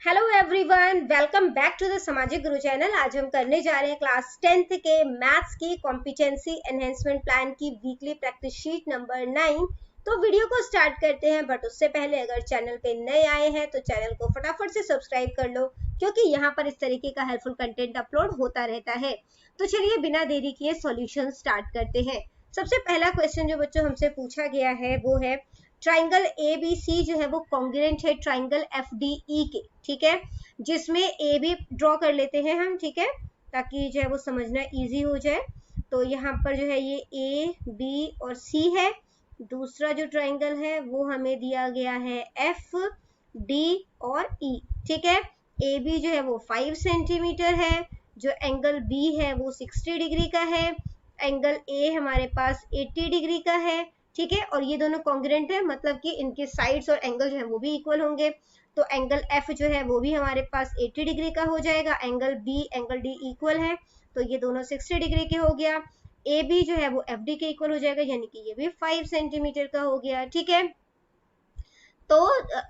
Hello everyone, welcome back to the Samajik Guru channel. आज हम करने जा रहे हैं क्लास 10th के मैथ्स की कॉम्पिटेंसी एनहेंसमेंट प्लान की वीकली प्रैक्टिस शीट नंबर 9। तो वीडियो को स्टार्ट करते हैं, बट उससे पहले अगर चैनल पे नए आए हैं तो चैनल को फटाफट से सब्सक्राइब कर लो, क्योंकि यहाँ पर इस तरीके का हेल्पफुल कंटेंट अपलोड होता रहता है। तो चलिए बिना देरी किए सॉल्यूशन स्टार्ट करते हैं। सबसे पहला क्वेश्चन जो बच्चों हमसे पूछा गया है वो है ट्राइंगल ए बी सी जो है वो कॉन्ग्रुएंट है ट्राइंगल एफ डी ई के, ठीक है, जिसमें ए बी ड्रॉ कर लेते हैं हम, ठीक है, ताकि जो है वो समझना इजी हो जाए। तो यहाँ पर जो है ये ए बी और सी है। दूसरा जो ट्राइंगल है वो हमें दिया गया है एफ डी और ई, ठीक है। ए बी जो है वो 5 सेंटीमीटर है, जो एंगल बी है वो 60 डिग्री का है, एंगल ए हमारे पास 80 डिग्री का है, ठीक है। और ये दोनों कॉन्ग्रुएंट है, मतलब कि इनके साइड्स और एंगल जो है वो भी इक्वल होंगे। तो एंगल एफ जो है वो भी हमारे पास 80 डिग्री का हो जाएगा, angle B angle D equal है, तो ये दोनों 60 डिग्री के हो गया। ए बी जो है वो एफ डी के इक्वल हो जाएगा, यानी कि ये भी 5 सेंटीमीटर का हो गया, ठीक है। तो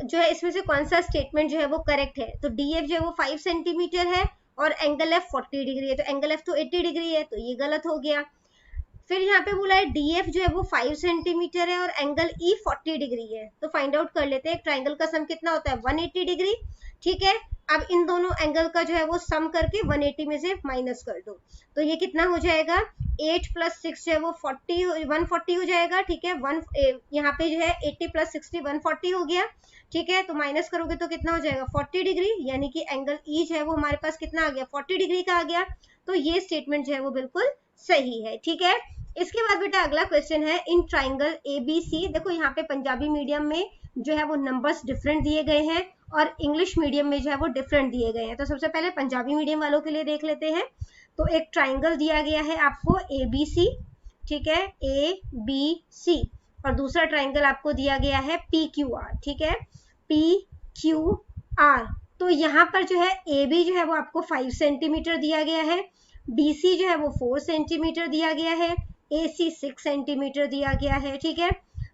जो है इसमें से कौन सा स्टेटमेंट जो है वो करेक्ट है? तो डी एफ जो है वो 5 सेंटीमीटर है और एंगल एफ 40 डिग्री है, तो एंगल एफ तो 80 डिग्री है, तो ये गलत हो गया। फिर यहाँ पे बोला है डी एफ जो है वो 5 सेंटीमीटर है और एंगल ई 40 डिग्री है, तो फाइंड आउट कर लेते हैं ट्राइंगल का सम कितना होता है 180 डिग्री, ठीक है। अब इन दोनों एंगल का जो है वो सम करके 180 में से माइनस कर दो, तो ये कितना हो जाएगा 8 + 6 जो है वो 140 हो जाएगा, ठीक है। यहाँ पे जो है 80 + 60 140 हो गया, ठीक है। तो माइनस करोगे तो कितना हो जाएगा 40 डिग्री, यानी कि एंगल ई जो है वो हमारे पास कितना आ गया 40 डिग्री का आ गया। तो ये स्टेटमेंट जो है वो बिल्कुल सही है, ठीक है। इसके बाद बेटा अगला क्वेश्चन है in triangle A B C. देखो यहाँ पे पंजाबी मीडियम में जो है वो नंबर्स डिफरेंट दिए गए हैं और इंग्लिश मीडियम में जो है वो डिफरेंट दिए गए हैं। तो सबसे पहले पंजाबी मीडियम वालों के लिए देख लेते हैं। तो एक ट्राइंगल दिया गया है आपको ए बी सी, ठीक है, ए बी सी, और दूसरा ट्राइंगल आपको दिया गया है पी क्यू आर, ठीक है, पी क्यू आर। तो यहाँ पर जो है ए बी जो है वो आपको 5 सेंटीमीटर दिया गया है, बी सी जो है वो 4 सेंटीमीटर दिया गया है, AC 6 सेंटीमीटर दिया गया है, ठीक है।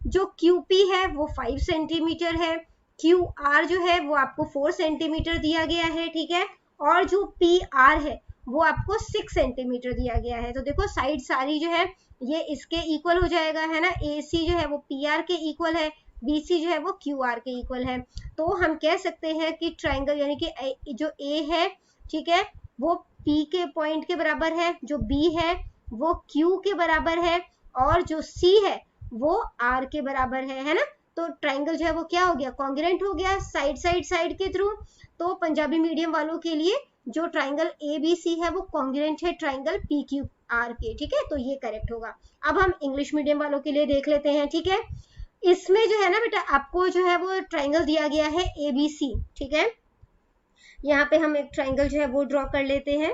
जो QP है वो 5 सेंटीमीटर है, QR जो है वो आपको 4 सेंटीमीटर दिया गया है, ठीक है। और जो PR है वो आपको 6 सेंटीमीटर दिया गया है। तो देखो साइड सारी जो है ये इसके इक्वल हो जाएगा, है ना। AC जो है वो PR के इक्वल है, BC जो है वो QR के इक्वल है। तो हम कह सकते हैं कि ट्राइंगल यानी कि जो A है, ठीक है, वो P के पॉइंट के बराबर है, जो B है वो Q के बराबर है, और जो C है वो R के बराबर है ना। तो ट्राइंगल जो है वो क्या हो गया कॉन्ग्रुएंट हो गया साइड के थ्रू। तो पंजाबी मीडियम वालों के लिए जो ट्राइंगल ABC है वो कॉन्ग्रुएंट है ट्राइंगल PQR के, ठीक है, तो ये करेक्ट होगा। अब हम इंग्लिश मीडियम वालों के लिए देख लेते हैं, ठीक है। इसमें जो है ना बेटा आपको जो है वो ट्राइंगल दिया गया है ABC, ठीक है। यहाँ पे हम एक ट्राइंगल जो है वो ड्रॉ कर लेते हैं,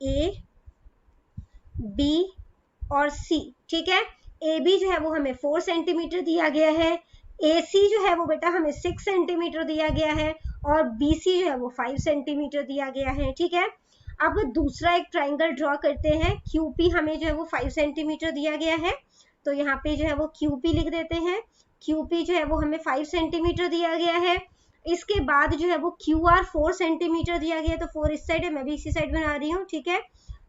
A B और C, ठीक है। ए बी जो है वो हमें 4 सेंटीमीटर दिया गया है, ए सी जो है वो बेटा हमें 6 सेंटीमीटर दिया गया है, और बी सी जो है वो 5 सेंटीमीटर दिया गया है, ठीक है। अब दूसरा एक ट्राइंगल ड्रॉ करते हैं, क्यू पी हमें जो है वो 5 सेंटीमीटर दिया गया है, तो यहाँ पे जो है वो क्यू पी लिख देते हैं। क्यू पी जो है वो हमें 5 सेंटीमीटर दिया गया है। इसके बाद जो है वो क्यू आर 4 सेंटीमीटर दिया गया है, तो 4 इस साइड है, मैं भी इसी साइड बना रही हूँ, ठीक है।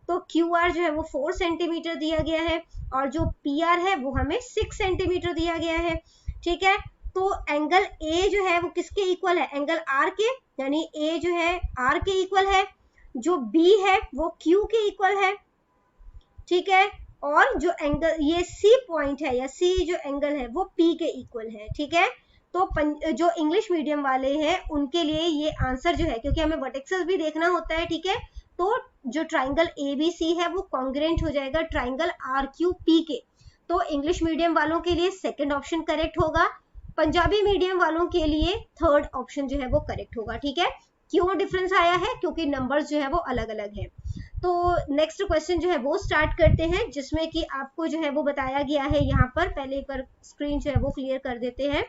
तो क्यू आर जो है वो 4 सेंटीमीटर दिया गया है, और जो पी आर है वो हमें 6 सेंटीमीटर दिया गया है, ठीक है। तो एंगल ए जो है वो किसके इक्वल है, एंगल आर के, यानी ए जो है आर के इक्वल है, जो बी है वो क्यू के इक्वल है, ठीक है। और जो एंगल ये सी पॉइंट है या सी जो एंगल है वो पी के इक्वल है, ठीक है। तो जो इंग्लिश मीडियम वाले हैं उनके लिए ये आंसर जो है, क्योंकि हमें वर्टेक्सेस भी देखना होता है, ठीक है, तो जो ट्राइंगल ABC है वो कॉन्ग्रुएंट हो जाएगा ट्राइंगल RQP के। तो इंग्लिश मीडियम वालों के लिए सेकंड ऑप्शन करेक्ट होगा, पंजाबी मीडियम वालों के लिए थर्ड ऑप्शन जो है वो करेक्ट होगा, ठीक है। क्यों डिफरेंस आया है? क्योंकि नंबर्स जो है वो अलग अलग है। तो नेक्स्ट क्वेश्चन जो है वो स्टार्ट करते हैं, जिसमें कि आपको जो है वो बताया गया है, यहाँ पर पहले एक बार स्क्रीन जो है वो क्लियर कर देते हैं।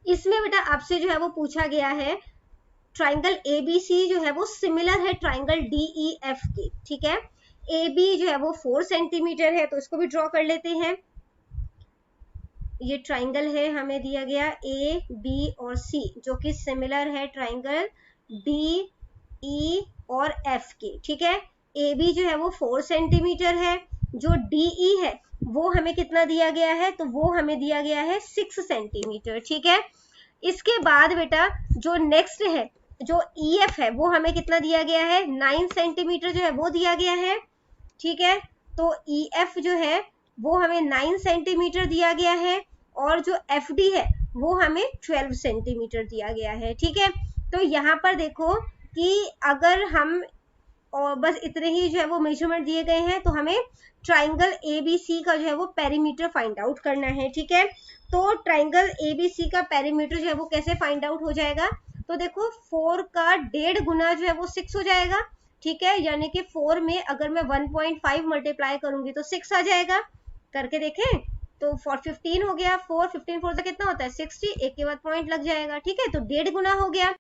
इसमें बेटा आपसे जो है वो पूछा गया है ट्राइंगल ABC जो है वो सिमिलर है ट्राइंगल DEF के, ठीक है। AB जो है वो 4 सेंटीमीटर है, तो इसको भी ड्रॉ कर लेते हैं। ये ट्राइंगल है हमें दिया गया ए बी और सी, जो कि सिमिलर है ट्राइंगल डी ई और एफ के, ठीक है। ए बी जो है वो 4 सेंटीमीटर है, जो डी ई है वो हमें कितना दिया गया है, तो वो हमें दिया गया है 6 सेंटीमीटर, ठीक है। इसके बाद बेटा जो नेक्स्ट है, जो ई एफ है, वो हमें कितना दिया गया है, 9 सेंटीमीटर जो है वो दिया गया है, ठीक है। तो ई एफ जो है वो हमें 9 सेंटीमीटर दिया गया है, और जो एफ डी है वो हमें 12 सेंटीमीटर दिया गया है, ठीक है। तो यहाँ पर देखो कि अगर हम और बस इतने ही जो है वो मेजरमेंट दिए गए हैं, तो हमें ट्राइंगल ए बी सी का जो है वो पेरीमीटर फाइंड आउट करना है, ठीक है। तो ट्राइंगल ए बी सी का पेरीमीटर जो है वो कैसे फाइंड आउट हो जाएगा, तो देखो 4 का 1.5 गुना जो है वो 6 हो जाएगा, ठीक है। यानी कि 4 में अगर मैं 1.5 मल्टीप्लाई करूंगी तो 6 आ जाएगा, करके देखें तो 15 हो गया, 4 15 4 से कितना होता है 60, एक के बाद पॉइंट लग जाएगा, ठीक है। तो 1.5 गुना हो गया।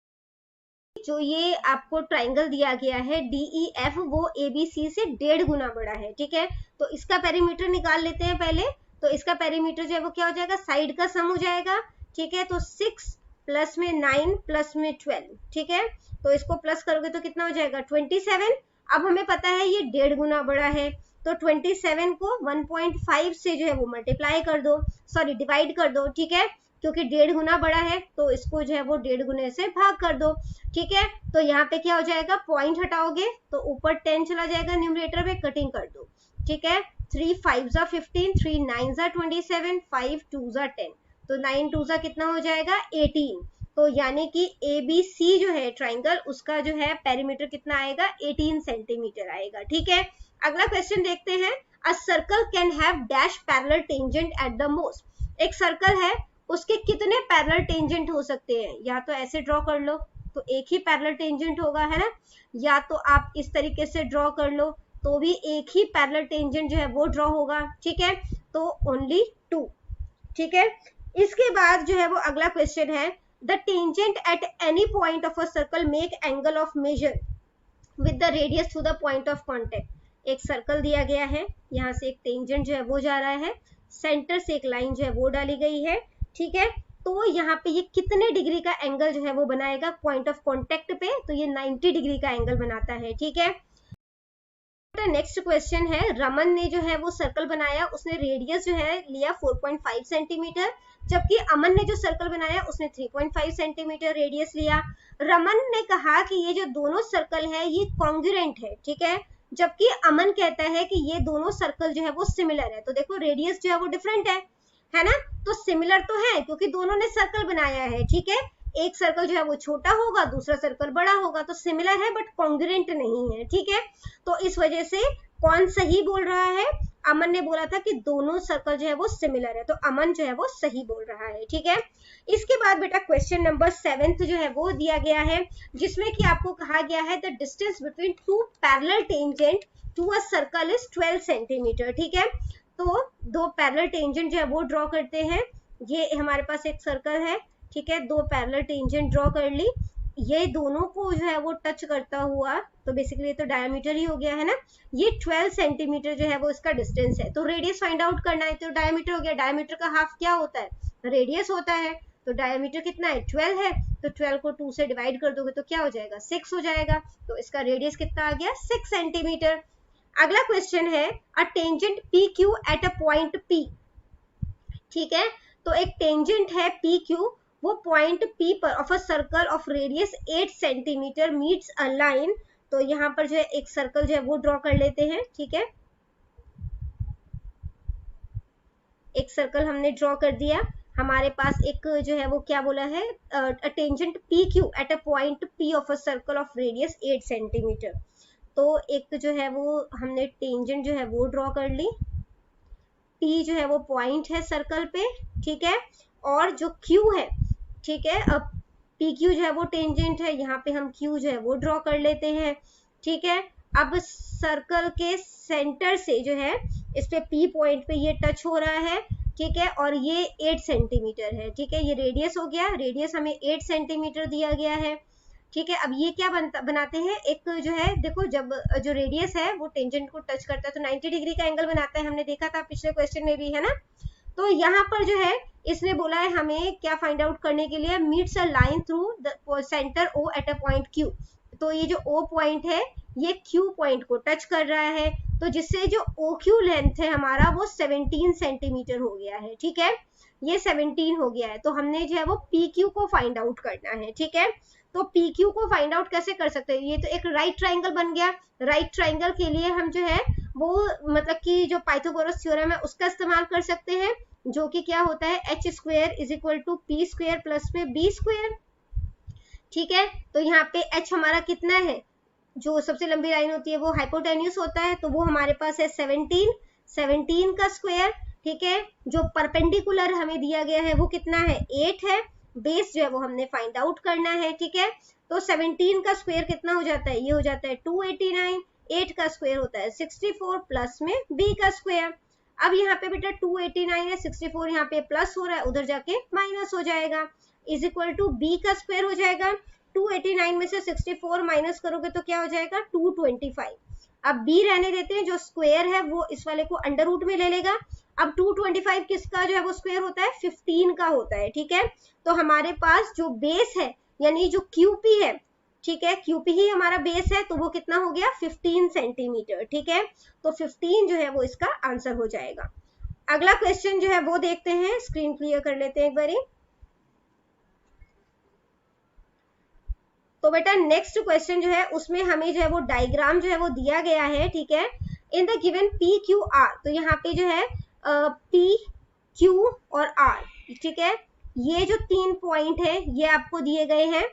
जो ये आपको ट्राइंगल दिया गया है DEF, वो ABC से 1.5 गुना बड़ा है, ठीक है। तो इसका पेरीमीटर निकाल लेते हैं पहले। तो इसका पेरीमीटर जो है वो क्या हो जाएगा, साइड का सम हो जाएगा, ठीक है। तो 6 प्लस में 9 प्लस में 12, ठीक है। तो इसको प्लस करोगे तो कितना हो जाएगा 27। अब हमें पता है ये 1.5 गुना बड़ा है, तो 27 को 1.5 से जो है वो मल्टीप्लाई कर दो, सॉरी डिवाइड कर दो, ठीक है। क्योंकि 1.5 गुना बड़ा है तो इसको जो है वो 1.5 गुने से भाग कर दो, ठीक है। तो यहाँ पे क्या हो जाएगा, पॉइंट हटाओगे तो ऊपर 10 चला जाएगा, न्यूमरेटर पे कटिंग कर दो, ठीक है। 3 5 15, 3 9 27, 5 2 10, तो 9 2 कितना हो जाएगा 18। तो यानी कि ABC जो है ट्राइंगल, उसका जो है पेरीमीटर कितना आएगा 18 सेंटीमीटर आएगा, ठीक है। अगला क्वेश्चन देखते हैं। A circle can have dash parallel tangent at the most. एक सर्कल है, उसके कितने पैरेलल टेंजेंट हो सकते हैं, या तो ऐसे ड्रॉ कर लो तो एक ही पैरेलल टेंजेंट होगा, है ना, या तो आप इस तरीके से ड्रॉ कर लो तो भी एक ही पैरेलल टेंजेंट जो है वो ड्रॉ होगा, ठीक है। तो ओनली 2, ठीक है। इसके बाद जो है वो अगला क्वेश्चन है, the tangent at any point of a circle make angle of measure with the radius to the point of contact. एक सर्कल दिया गया है, यहाँ से एक टेंजेंट जो है वो जा रहा है, सेंटर से एक लाइन जो है वो डाली गई है, ठीक है। तो यहाँ पे ये कितने डिग्री का एंगल जो है वो बनाएगा पॉइंट ऑफ कांटेक्ट पे, तो ये 90 डिग्री का एंगल बनाता है, ठीक है। नेक्स्ट क्वेश्चन है, रमन ने जो है वो सर्कल बनाया, उसने रेडियस जो है लिया 4.5 सेंटीमीटर, जबकि अमन ने जो सर्कल बनाया उसने 3.5 सेंटीमीटर रेडियस लिया। रमन ने कहा कि ये जो दोनों सर्कल है ये कॉन्ग्रुएंट है, ठीक है, जबकि अमन कहता है कि ये दोनों सर्कल जो है वो सिमिलर है। तो देखो रेडियस जो है वो डिफरेंट है ना, तो सिमिलर तो है क्योंकि दोनों ने सर्कल बनाया है, ठीक है। एक सर्कल जो है वो छोटा होगा, दूसरा सर्कल बड़ा होगा, तो सिमिलर है बट कॉन्ग्रुएंट नहीं है, ठीक है। तो इस वजह से कौन सही बोल रहा है, अमन ने बोला था कि दोनों सर्कल जो है वो सिमिलर है, तो अमन जो है वो सही बोल रहा है, ठीक है। इसके बाद बेटा क्वेश्चन नंबर 7 जो है वो दिया गया है, जिसमें कि आपको कहा गया है the distance between 2 parallel tangent to a circle is 12 centimetre, ठीक है। तो 2 पैरेलल टेंजेंट जो है वो ड्रॉ करते हैं। ये हमारे पास एक सर्कल है, ठीक है, 2 पैरेलल टेंजेंट ड्रॉ कर ली, ये दोनों को जो है वो टच करता हुआ, तो बेसिकली ये तो डायमीटर ही हो गया है ना, ये 12 सेंटीमीटर जो है वो इसका डिस्टेंस है। तो रेडियस फाइंड आउट करना है, तो डायमीटर हो गया, डायमीटर का हाफ क्या होता है, रेडियस होता है। तो डायमीटर कितना है 12 है, तो 12 को 2 से डिवाइड कर दोगे तो क्या हो जाएगा 6 हो जाएगा, तो इसका रेडियस कितना आ गया 6 सेंटीमीटर। अगला क्वेश्चन है, a tangent PQ eight a point P, ठीक है। तो एक टेंजेंट है PQ, वो पॉइंट P पर of a circle of radius 8 centimetre meets a line. तो यहाँ पर जो है एक सर्कल जो है वो ड्रॉ कर लेते हैं, ठीक है। एक सर्कल हमने ड्रॉ कर दिया, हमारे पास एक जो है वो क्या बोला है, tangent PQ eight a point P of a circle of radius 8 centimetre. तो एक जो है वो हमने टेंजेंट जो है वो ड्रॉ कर ली, P जो है वो पॉइंट है सर्कल पे, ठीक है, और जो Q है, ठीक है, अब PQ जो है वो टेंजेंट है, यहाँ पे हम Q जो है वो ड्रॉ कर लेते हैं, ठीक है। अब सर्कल के सेंटर से जो है इस पे P पॉइंट पे ये टच हो रहा है, ठीक है, और ये 8 सेंटीमीटर है, ठीक है, ये रेडियस हो गया, रेडियस हमें 8 सेंटीमीटर दिया गया है, ठीक है। अब ये क्या बनाते हैं, एक जो है देखो, जब जो रेडियस है वो टेंजेंट को टच करता है तो 90 डिग्री का एंगल बनाता है, हमने देखा था पिछले क्वेश्चन में भी, है ना। तो यहाँ पर जो है इसने बोला है हमें क्या फाइंड आउट करने के लिए, meets a line through the centre O at a point Q. तो ये जो ओ पॉइंट है ये क्यू पॉइंट को टच कर रहा है, तो जिससे जो ओ क्यू लेंथ है हमारा वो 17 सेंटीमीटर हो गया है। ठीक है, ये 17 हो गया है, तो हमने जो है वो पी क्यू को फाइंड आउट करना है। ठीक है, तो पी क्यू को फाइंड आउट कैसे कर सकते हैं, ये तो एक राइट ट्राइंगल बन गया। राइट ट्राइंगल के लिए हम जो है वो मतलब कि जो पाइथागोरस थ्योरम है उसका इस्तेमाल कर सकते हैं, जो कि क्या होता है H square is equal to P square plus में बी स्क्वायर। ठीक है, तो यहाँ पे एच हमारा कितना है, जो सबसे लंबी लाइन होती है वो हाइपोटेन्यूस होता है, तो वो हमारे पास है 17 का स्क्वायर। ठीक है, जो परपेंडिकुलर हमें दिया गया है वो कितना है 8 है, बेस जो है वो हमने फाइंड आउट करना है। ठीक है, तो 17 का स्क्वायर कितना हो जाता है, ये हो जाता है 289, 8 का स्क्वायर होता है 64 प्लस में b का स्क्वायर। अब यहाँ पे बेटा 289 है, 64 यहाँ पे प्लस हो रहा है, उधर जाके माइनस हो जाएगा, इज इक्वल टू b का स्क्वायर हो जाएगा। 289 में से 64 माइनस करोगे तो क्या हो जाएगा 225। अब b रहने देते हैं, जो स्क्वायर है वो इस वाले को अंडर रूट में ले लेगा। अब 225 किसका जो है वो स्क्वायर होता है 15 का होता है। ठीक है, तो हमारे पास जो बेस है यानी जो QP है, ठीक है, QP ही हमारा बेस है, तो वो कितना हो गया 15 सेंटीमीटर। ठीक है, तो 15 जो है वो इसका आंसर हो जाएगा। अगला क्वेश्चन जो है वो देखते हैं, स्क्रीन क्लियर कर लेते हैं एक बारी। तो बेटा नेक्स्ट क्वेश्चन जो है उसमें हमें जो है वो डायग्राम जो है वो दिया गया है। ठीक है, in the given P Q R, तो यहाँ पे जो है पी क्यू और आर, ठीक है, ये जो 3 पॉइंट है ये आपको दिए गए हैं।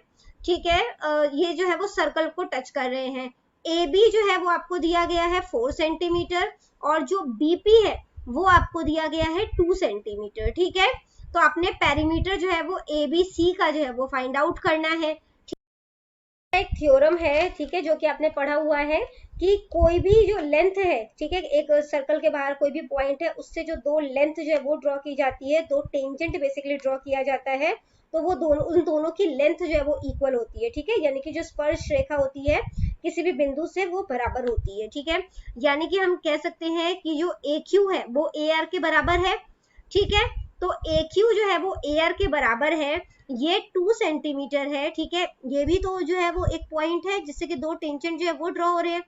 ठीक है, ये जो है वो सर्कल को टच कर रहे हैं। ए बी जो है वो आपको दिया गया है 4 सेंटीमीटर, और जो बीपी है वो आपको दिया गया है 2 सेंटीमीटर। ठीक है, तो अपने पेरीमीटर जो है वो ए बी सी का जो है वो फाइंड आउट करना है। एक थ्योरम है, ठीक है, जो कि आपने पढ़ा हुआ है कि कोई भी जो लेंथ है, ठीक है, एक सर्कल के बाहर कोई भी पॉइंट है उससे जो 2 लेंथ जो है वो ड्रॉ की जाती है, 2 टेंजेंट बेसिकली ड्रॉ किया जाता है, तो वो दोनों उन दोनों की लेंथ जो है वो इक्वल होती है। ठीक है, यानी कि जो स्पर्श रेखा होती है किसी भी बिंदु से वो बराबर होती है। ठीक है, यानी कि हम कह सकते हैं कि जो ए क्यू है वो ए आर के बराबर है। ठीक है, तो ए क्यू जो है वो ए आर के बराबर है, ये 2 सेंटीमीटर है। ठीक है, ये भी तो जो है वो एक पॉइंट है जिससे कि 2 टेंजेंट जो है वो ड्रॉ हो रहे हैं,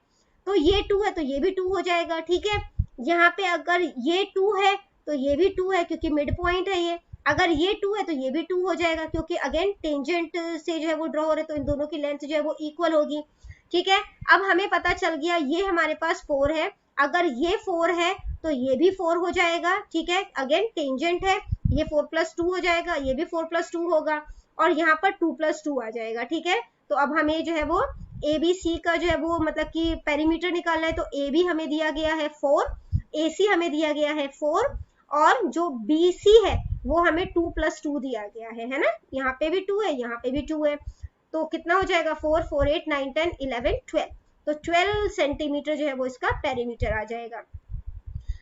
तो ये 2 है तो ये भी 2 हो जाएगा। ठीक है, यहाँ पे अगर ये 2 है तो ये भी 2 है क्योंकि मिड पॉइंट है ये, अगर ये 2 है तो ये भी 2 हो जाएगा क्योंकि अगेन टेंजेंट से जो है वो ड्रॉ हो रहे हैं, तो इन दोनों की लेंथ जो है वो इक्वल होगी। ठीक है, अब हमें पता चल गया ये हमारे पास 4 है, अगर ये 4 है तो ये भी 4 हो जाएगा। ठीक है, अगेन टेंजेंट है, ये 4 + 2 हो जाएगा, ये भी 4 + 2 होगा, और यहाँ पर 2 + 2 आ जाएगा। ठीक है, तो अब हमें जो है वो ए बी सी का जो है वो मतलब कि पेरीमीटर निकालना है, तो ए बी हमें दिया गया है 4, ए सी हमें दिया गया है 4, और जो बी सी है वो हमें 2 + 2 दिया गया है ना, यहाँ पे भी 2 है, यहाँ पे भी 2 है, तो कितना हो जाएगा 4 4 8 9 10 11 12, तो 12 सेंटीमीटर जो है वो इसका पेरीमीटर आ जाएगा।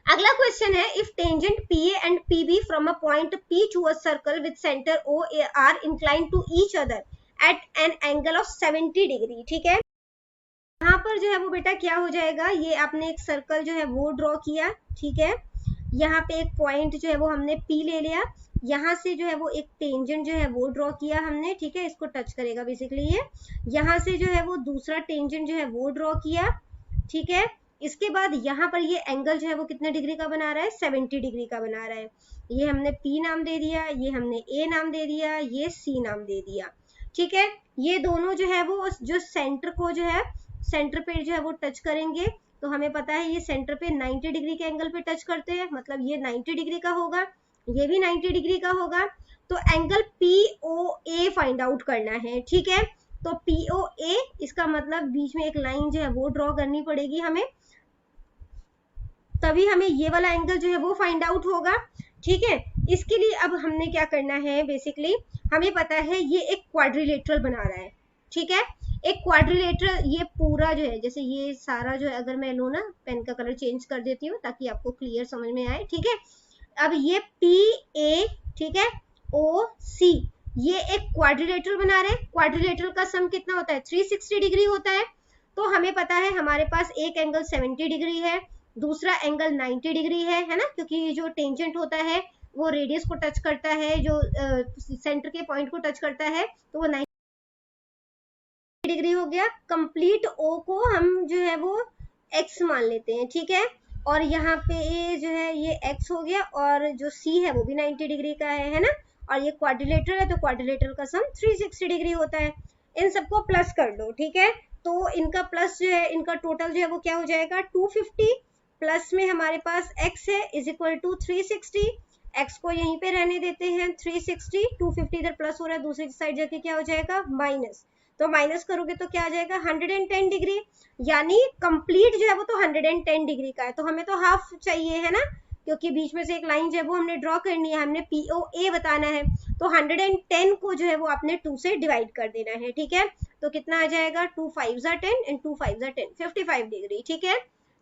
अगला क्वेश्चन है, if tangent PA and PB from a point P to a circle with centre O are inclined to each other at an angle of 70 degree. ठीक है, यहाँ पर जो है वो बेटा क्या हो जाएगा, ये आपने एक सर्कल जो है वो ड्रॉ किया। ठीक है, यहाँ पे एक पॉइंट जो है वो हमने P ले लिया, यहाँ से जो है वो एक टेंजेंट जो है वो ड्रॉ किया हमने। ठीक है, इसको टच करेगा बेसिकली ये, यहाँ से जो है वो दूसरा टेंजेंट जो है वो ड्रॉ किया। ठीक है, इसके बाद यहाँ पर ये एंगल जो है वो कितने डिग्री का बना रहा है 70 डिग्री का बना रहा है। ये हमने P नाम दे दिया, ये हमने A नाम दे दिया, ये C नाम दे दिया। ठीक है, ये दोनों जो है वो जो सेंटर को जो है सेंटर पे जो है वो टच करेंगे, तो हमें पता है ये सेंटर पे 90 डिग्री के एंगल पे टच करते हैं, मतलब ये 90 डिग्री का होगा, ये भी 90 डिग्री का होगा, तो एंगल POA फाइंड आउट करना है। ठीक है, तो POA इसका मतलब बीच में एक लाइन जो है वो ड्रॉ करनी पड़ेगी हमें, तभी हमें ये वाला एंगल जो है वो फाइंड आउट होगा। ठीक है, इसके लिए अब हमने क्या करना है, बेसिकली हमें पता है ये एक क्वाड्रिलेटरल बना रहा है। ठीक है, एक क्वाड्रिलेटरल, ये पूरा जो है, जैसे ये सारा जो है, अगर मैं लूँ ना, पेन का कलर चेंज कर देती हूँ ताकि आपको क्लियर समझ में आए। ठीक है, अब ये PA, ठीक है, OC, ये एक क्वाड्रिलेटरल बना रहे हैं। क्वाड्रिलेटरल का सम कितना होता है 360 डिग्री होता है, तो हमें पता है हमारे पास एक एंगल 70 डिग्री है, दूसरा एंगल 90 डिग्री है ना, क्योंकि जो टेंजेंट होता है वो रेडियस को टच करता है, जो सेंटर के पॉइंट को टच करता है, तो वो 90 डिग्री हो गया। कंप्लीट ओ को हम जो है वो x मान लेते हैं, ठीक है। और यहाँ पे ए जो है ये x हो गया, और जो c है वो भी 90 डिग्री का है ना। और ये क्वाड्रिलेटरल है, तो क्वाड्रिलेटरल का सम 360 डिग्री होता है। इन सबको प्लस कर दो, ठीक है। तो इनका प्लस जो है, इनका टोटल जो है वो क्या हो जाएगा, 250 प्लस में हमारे पास x है इज इक्वल टू 360। x को यहीं पे रहने देते हैं 360, 250 इधर प्लस हो रहा है, दूसरी साइड जाके क्या हो जाएगा माइनस। तो माइनस करोगे तो क्या आ जाएगा 110 डिग्री, यानी कंप्लीट जो है वो तो 110 डिग्री का है, तो हमें तो हाफ चाहिए है ना, क्योंकि बीच में से एक लाइन जो है वो हमने ड्रॉ करनी है, हमने POA बताना है। तो 110 को जो है वो आपने 2 से डिवाइड कर देना है, ठीक है। तो कितना आ जाएगा 2 5 10 एंड 2 5 10, 55 डिग्री, ठीक है।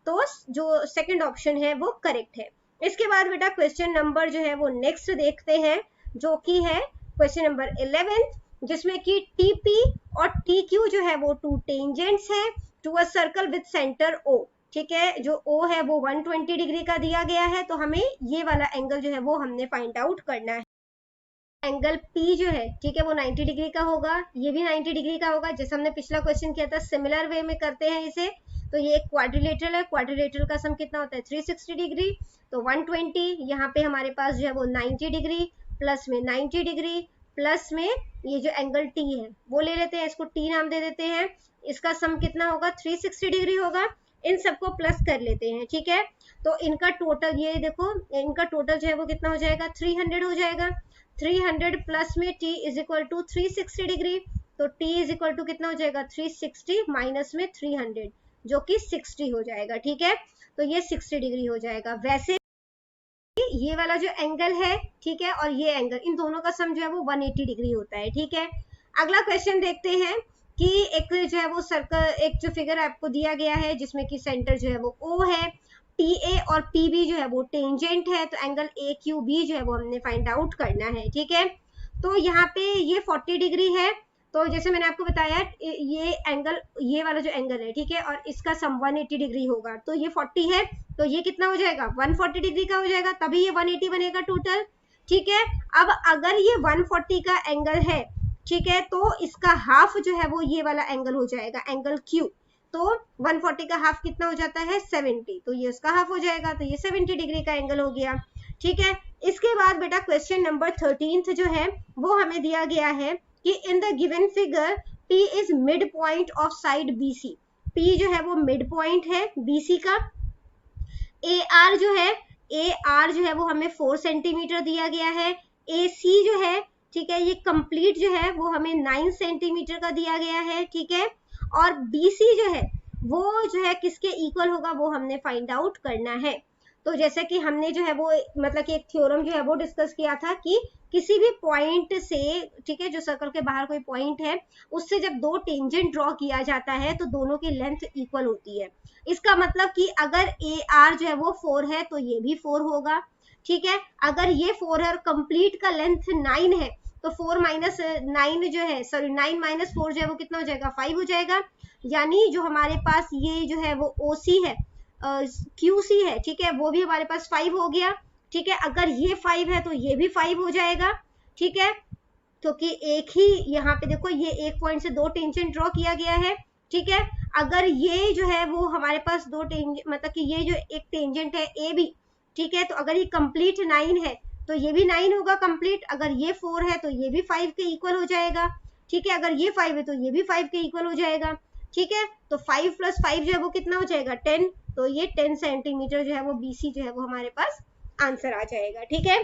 तो जो सेकंड ऑप्शन है वो करेक्ट है। इसके बाद बेटा क्वेश्चन नंबर जो है वो नेक्स्ट देखते हैं, जो कि है क्वेश्चन नंबर 11, जिसमें कि TP और TQ जो है वो 2 टेंजेंट्स है to a circle with centre O, ठीक है। जो O है वो 120 डिग्री का दिया गया है, तो हमें ये वाला एंगल जो है वो हमने फाइंड आउट करना है। एंगल P जो है, ठीक है, वो 90 डिग्री का होगा, ये भी 90 डिग्री का होगा, जैसे हमने पिछला क्वेश्चन किया था सिमिलर वे में करते हैं इसे। तो ये एक क्वाड्रिलेटरल है, क्वाड्रिलेटरल का सम कितना होता है 360 डिग्री, तो 120, यहाँ पे हमारे पास जो है वो 90 डिग्री प्लस में 90 डिग्री प्लस में ये जो एंगल T है वो ले लेते हैं, इसको T नाम दे देते हैं। इसका सम कितना होगा 360 डिग्री होगा। इन सबको प्लस कर लेते हैं, ठीक है। तो इनका टोटल ये देखो, इनका टोटल जो है वो कितना हो जाएगा 300 हो जाएगा। 300 प्लस में T is equal to 360 degree, तो T इज इक्वल टू कितना हो जाएगा 360 माइनस में 300, जो कि 60 हो जाएगा, ठीक है। तो ये 60 डिग्री हो जाएगा। वैसे ये वाला जो एंगल है, ठीक है, और ये एंगल, इन दोनों का सम जो है वो 180 डिग्री होता है, ठीक है। अगला क्वेश्चन देखते हैं कि एक जो है वो सर्कल, एक जो फिगर आपको दिया गया है जिसमें कि सेंटर जो है वो O है, TA और PB जो है वो टेंजेंट है, तो एंगल AQB जो है वो हमने फाइंड आउट करना है, ठीक है। तो यहाँ पे ये 40 डिग्री है, तो जैसे मैंने आपको बताया ये एंगल, ये वाला जो एंगल है, ठीक है, और इसका सम 180 डिग्री होगा, तो ये 40 है, तो ये कितना हो जाएगा 140 डिग्री का हो जाएगा, तभी ये 180 बनेगा टोटल, ठीक है। अब अगर ये 140 का एंगल है, ठीक है, तो इसका हाफ जो है वो ये वाला एंगल हो जाएगा, एंगल Q। तो 140 का हाफ कितना हो जाता है 70, तो ये उसका हाफ हो जाएगा, तो ये 70 डिग्री का एंगल हो गया, ठीक है। इसके बाद बेटा क्वेश्चन नंबर 13 जो है वो हमें दिया गया है कि इन the given figure P is mid point of side BC। P जो है वो मिड पॉइंट है BC का। AR जो है वो हमें 4 सेंटीमीटर दिया गया है। AC जो है, ठीक है, ये कंप्लीट जो है वो हमें 9 सेंटीमीटर का दिया गया है, ठीक है। और BC जो है वो जो है किसके इक्वल होगा वो हमने फाइंड आउट करना है। तो जैसे कि हमने जो है वो मतलब कि एक थ्योरम जो है वो डिस्कस किया था कि किसी भी पॉइंट से, ठीक है, जो सर्कल के बाहर कोई पॉइंट है उससे जब 2 टेंजेंट ड्रॉ किया जाता है तो दोनों की लेंथ इक्वल होती है। इसका मतलब कि अगर AR जो है वो 4 है तो ये भी 4 होगा, ठीक है। अगर ये 4 है और कंप्लीट का लेंथ 9 है तो 4 माइनस 9 जो है, सॉरी 9 माइनस 4 जो है वो कितना हो जाएगा 5 हो जाएगा। यानी जो हमारे पास ये जो है वो OC है, QC है, ठीक है, वो भी हमारे पास 5 हो गया, ठीक है। अगर ये 5 है तो ये भी 5 हो जाएगा, ठीक है, क्योंकि एक ही यहाँ पे देखो ये एक पॉइंट से 2 टेंजेंट ड्रॉ किया गया है, ठीक है। अगर ये जो है वो हमारे पास 2 टेंजेंट, मतलब कि ये जो एक टेंजेंट है AB, ठीक है, तो अगर ये कंप्लीट 9 है तो ये भी 9 होगा कंप्लीट। अगर ये 4 है तो ये भी 5 के इक्वल हो जाएगा, ठीक है। अगर ये 5 है तो ये भी 5 के इक्वल हो जाएगा, ठीक है। तो 5 प्लस 5 जो है वो कितना हो जाएगा 10, तो ये 10 सेंटीमीटर जो है वो BC जो है वो हमारे पास आंसर आ जाएगा, ठीक है।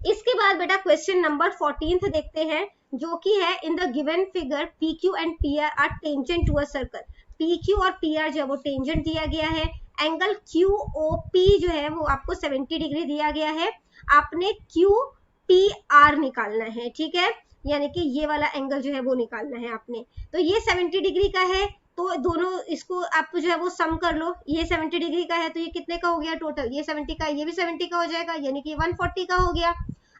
इसके बाद बेटा क्वेश्चन नंबर 14 देखते हैं, जो कि है in the given figure PQ and PR are tangent to a circle. PQ और PR जो है वो टेंजेंट दिया गया है। एंगल QOP जो है वो आपको 70 डिग्री दिया गया है। आपने QPR निकालना है, ठीक है, यानी कि ये वाला एंगल जो है वो निकालना है आपने। तो ये 70 डिग्री का है, तो दोनों इसको आप जो है वो सम कर लो। ये 70 डिग्री का है तो ये कितने का हो गया टोटल, ये 70 का, ये भी 70 का हो जाएगा, यानी कि 140 का हो गया।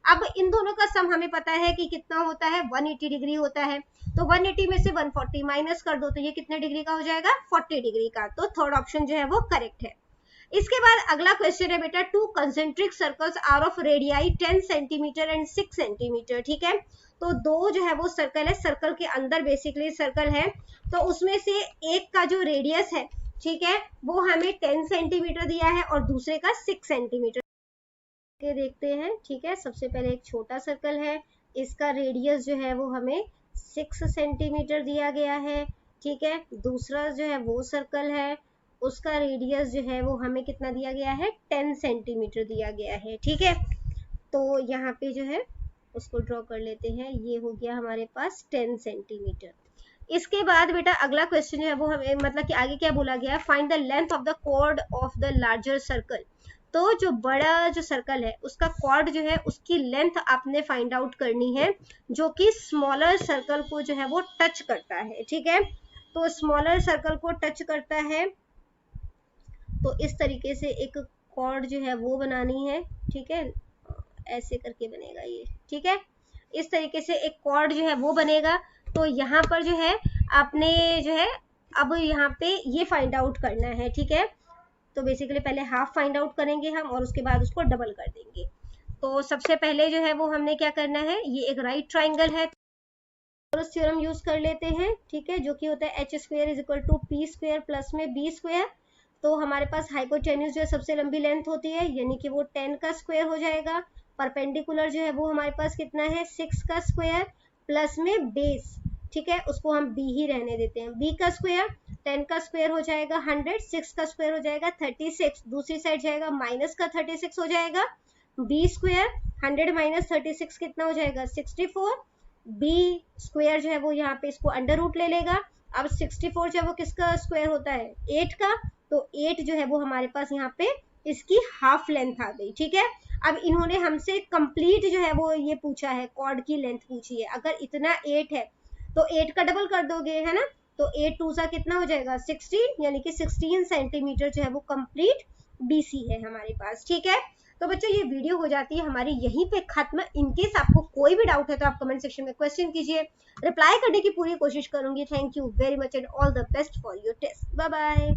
अब इन दोनों का सम हमें पता है कि कितना होता है 180 डिग्री होता है, तो 180 में से 140 माइनस कर दो तो ये कितने डिग्री का हो जाएगा 40 डिग्री का। तो थर्ड ऑप्शन जो है वो करेक्ट है। इसके बाद अगला क्वेश्चन है बेटा, 2 concentric circles are of radii 10 centimetre and 6 centimetre, ठीक है। तो दो जो है वो सर्कल है, सर्कल के अंदर बेसिकली सर्कल है, तो उसमें से एक का जो रेडियस है, ठीक है, वो हमें 10 सेंटीमीटर दिया है और दूसरे का 6 सेंटीमीटर के देखते हैं, ठीक है। सबसे पहले एक छोटा सर्कल है, इसका रेडियस जो है वो हमें 6 सेंटीमीटर दिया गया है, ठीक है। दूसरा जो है वो सर्कल है, उसका रेडियस जो है वो हमें कितना दिया गया है, 10 सेंटीमीटर दिया गया है, ठीक है। तो यहाँ पे जो है उसको ड्रॉ कर लेते हैं, ये हो गया हमारे पास 10 सेंटीमीटर। इसके बाद बेटा अगला क्वेश्चन है वो हमें मतलब कि आगे क्या बोला गया है, find the length of the chord of the larger circle. तो जो बड़ा जो सर्कल है उसका कॉर्ड जो है उसकी लेंथ आपने फाइंड आउट करनी है, जो कि स्मॉलर सर्कल को जो है वो टच करता है, ठीक है। तो स्मॉलर सर्कल को टच करता है, तो इस तरीके से एक कॉर्ड जो है वो बनानी है, ठीक है, ऐसे करके बनेगा ये, ठीक है। इस तरीके से एक कॉर्ड जो है वो बनेगा। तो यहाँ पर जो है आपने जो है अब यहाँ पे ये फाइंड आउट करना है, ठीक है। तो बेसिकली पहले हाफ फाइंड आउट करेंगे हम और उसके बाद उसको डबल कर देंगे। तो सबसे पहले जो है वो हमने क्या करना है, ये एक राइट ट्राइंगल है, थ्योरम यूज कर लेते हैं, ठीक है, जो कि होता है h square is equal to p square plus में b स्क्वायर। तो हमारे पास हाइपोटेन्यूज जो है सबसे लंबी लेंथ होती है, यानी कि वो 10 का स्क्वायर हो जाएगा। परपेंडिकुलर जो है वो हमारे पास कितना है, 6 का स्क्वायर प्लस में बेस, ठीक है, उसको हम b ही रहने देते हैं। b का स्क्वायर 10 का स्क्वायर हो जाएगा 100, 6 का स्क्वायर हो जाएगा 36, दूसरी साइड जाएगा माइनस का 36 हो जाएगा। b स्क्वायर 100 माइनस 36 कितना हो जाएगा, 64। b स्क्वायर जो है वो यहाँ पे इसको अंडर रूट ले लेगा। अब 64 जो है वो किसका स्क्वायर होता है, 8 का, तो 8 जो है वो हमारे पास यहाँ पे इसकी हाफ लेंथ आ गई, ठीक है। अब इन्होंने हमसे कंप्लीट जो है वो ये पूछा है, कॉर्ड की लेंथ पूछी है। अगर इतना 8 है तो 8 का डबल कर दोगे, है ना, तो 8 2 सा कितना हो जाएगा, 16, यानी कि 16 सेंटीमीटर जो है वो कंप्लीट BC है हमारे पास, ठीक है। तो बच्चों ये वीडियो हो जाती है हमारी यहीं पे खत्म। इनकेस आपको कोई भी डाउट है तो आप कमेंट सेक्शन में क्वेश्चन कीजिए, रिप्लाई करने की पूरी कोशिश करूंगी। Thank you very much and all the best for your test. Bye bye.